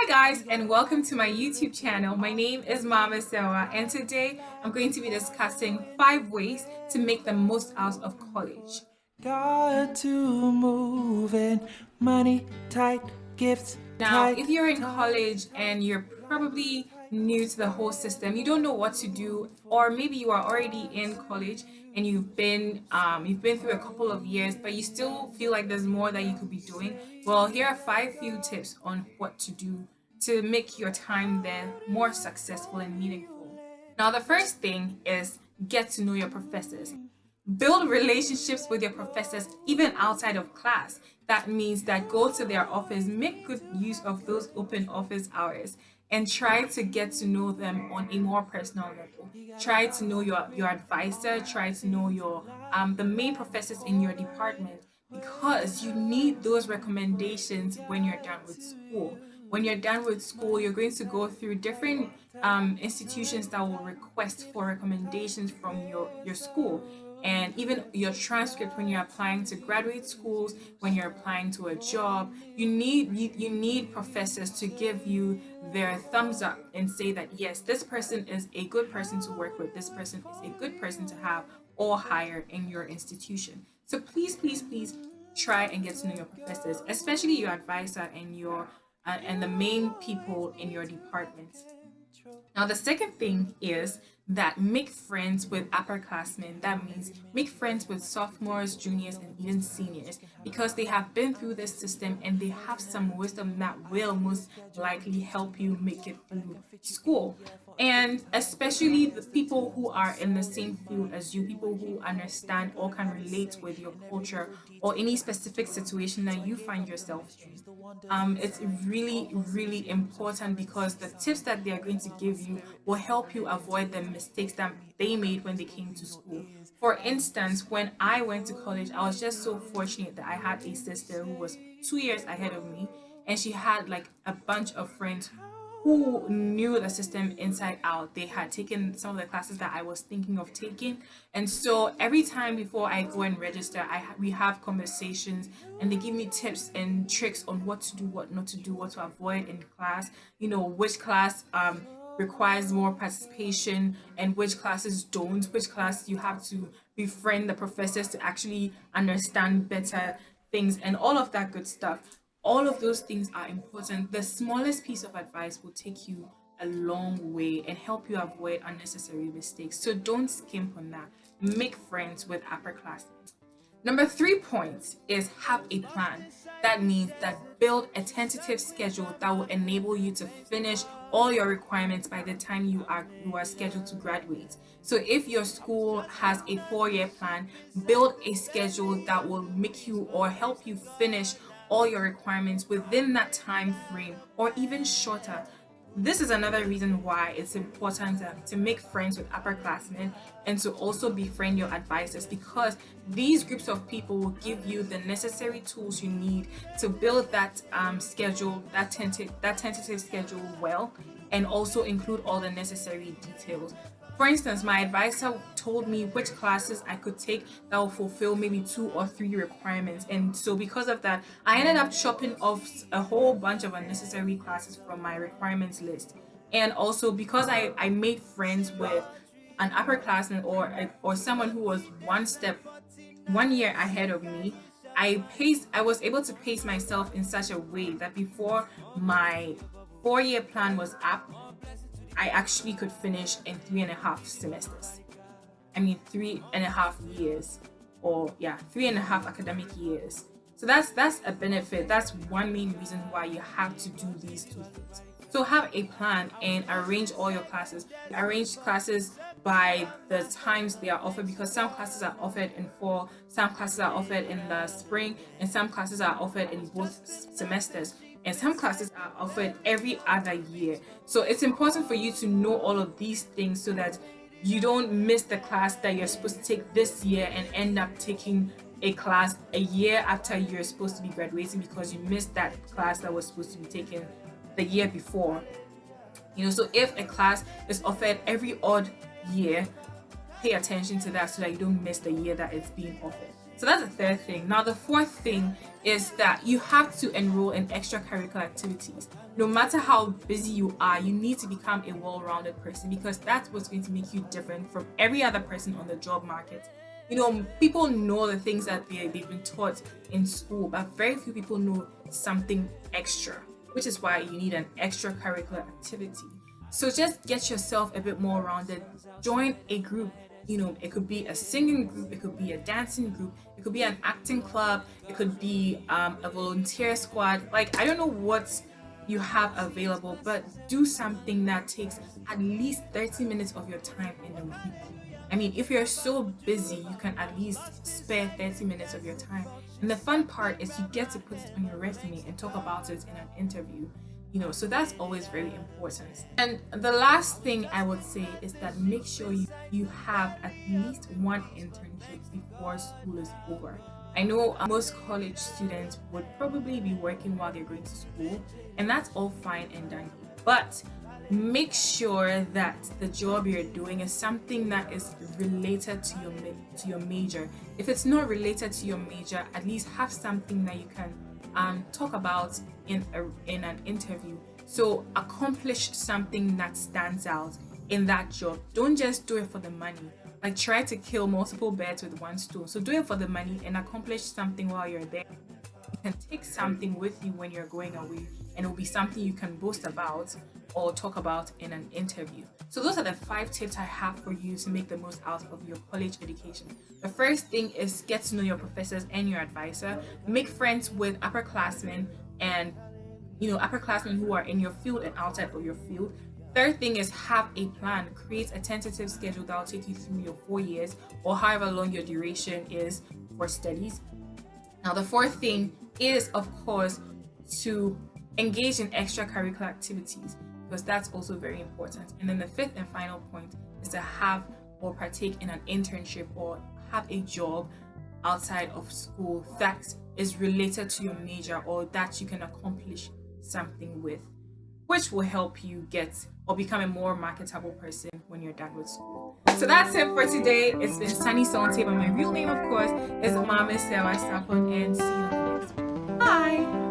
Hi guys, and welcome to my YouTube channel. My name is Mama Sewa, and today I'm going to be discussing 5 ways to make the most out of college. Got to move in, money tight, gifts Now, tight. if you're in college and you're probably new to the whole system, you don't know what to do, or maybe you are already in college and you've been through a couple of years, but you still feel like there's more that you could be doing. Well, here are 5 tips on what to do to make your time there more successful and meaningful. Now, the first thing is get to know your professors. Build relationships with your professors even outside of class. That means that go to their office, make good use of those open office hours, and try to get to know them on a more personal level. Try to know your advisor, try to know your the main professors in your department, because you need those recommendations when you're done with school. When you're done with school, you're going to go through different institutions that will request for recommendations from your school, and even your transcript when you're applying to graduate schools, when you're applying to a job. You need professors to give you their thumbs up and say that yes, this person is a good person to work with, this person is a good person to have or hire in your institution. So please try and get to know your professors, especially your advisor and your and the main people in your department. Now, the second thing is that make friends with upperclassmen. That means make friends with sophomores, juniors, and even seniors, because they have been through this system and they have some wisdom that will most likely help you make it through school. And especially the people who are in the same field as you, people who understand or can relate with your culture or any specific situation that you find yourself in. It's really important, because the tips that they are going to give you will help you avoid the mistakes that they made when they came to school. For instance, when I went to college, I was just so fortunate that I had a sister who was 2 years ahead of me, and she had like a bunch of friends who knew the system inside out. They had taken some of the classes that I was thinking of taking, and so every time before I go and register, we have conversations, and they give me tips and tricks on what to do, what not to do, what to avoid in class. You know, which class requires more participation and which classes don't. Which class you have to befriend the professors to actually understand better things and all of that good stuff. All of those things are important. The smallest piece of advice will take you a long way and help you avoid unnecessary mistakes. So don't skimp on that. Make friends with upperclassmen. Number 3 point is have a plan. That means that build a tentative schedule that will enable you to finish all your requirements by the time you are scheduled to graduate. So if your school has a 4-year plan, build a schedule that will make you or help you finish all your requirements within that time frame or even shorter. This is another reason why it's important to make friends with upperclassmen and to also befriend your advisors, because these groups of people will give you the necessary tools you need to build that schedule, that tentative schedule well, and also include all the necessary details. For instance, my advisor told me which classes I could take that will fulfill maybe 2 or 3 requirements. And so, because of that, I ended up chopping off a whole bunch of unnecessary classes from my requirements list. And also, because I made friends with an upperclassman or someone who was 1 year ahead of me, I was able to pace myself in such a way that before my 4-year plan was up, I actually could finish in 3.5 semesters. I mean, 3.5 years, or yeah, 3.5 academic years. So that's a benefit. That's one main reason why you have to do these 2 things. So have a plan and arrange all your classes. Arrange classes by the times they are offered, because some classes are offered in fall, some classes are offered in the spring, and some classes are offered in both semesters. And some classes are offered every other year. So it's important for you to know all of these things so that you don't miss the class that you're supposed to take this year and end up taking a class a year after you're supposed to be graduating, because you missed that class that was supposed to be taken the year before. So if a class is offered every odd year, pay attention to that so that you don't miss the year that it's being offered. So that's the third thing. Now, the fourth thing is that you have to enroll in extracurricular activities. No matter how busy you are, you need to become a well-rounded person, because that's what's going to make you different from every other person on the job market. People know the things that they've been taught in school, but very few people know something extra, which is why you need an extracurricular activity. So just get yourself a bit more rounded. Join a group. It could be a singing group, it could be a dancing group, it could be an acting club, it could be a volunteer squad. Like, I don't know what you have available, but do something that takes at least 30 minutes of your time in a week. I mean, if you're so busy, you can at least spare 30 minutes of your time. And the fun part is you get to put it on your resume and talk about it in an interview. So that's always very important. And the last thing I would say is that make sure you have at least one internship before school is over. I know most college students would probably be working while they're going to school, and that's all fine and dandy. But make sure that the job you're doing is something that is related to your major. If it's not related to your major, at least have something that you can talk about in an interview. So accomplish something that stands out in that job. Don't just do it for the money. Like, try to kill multiple birds with one stone. So do it for the money and accomplish something while you're there. You can take something with you when you're going away, and it'll be something you can boast about or talk about in an interview. So those are the 5 tips I have for you to make the most out of your college education. The first thing is get to know your professors and your advisor. Make friends with upperclassmen and upperclassmen who are in your field and outside of your field. Third thing is have a plan. Create a tentative schedule that will take you through your 4 years or however long your duration is for studies. Now, the fourth thing is, of course, to engage in extracurricular activities, because that's also very important. And then the fifth and final point is to have or partake in an internship or have a job outside of school that is related to your major or that you can accomplish something with, which will help you get or become a more marketable person when you're done with school. So that's it for today. It's been Sunny Sonte, but my real name, of course, is Mama Sewa Sapon, and see you next week. Bye!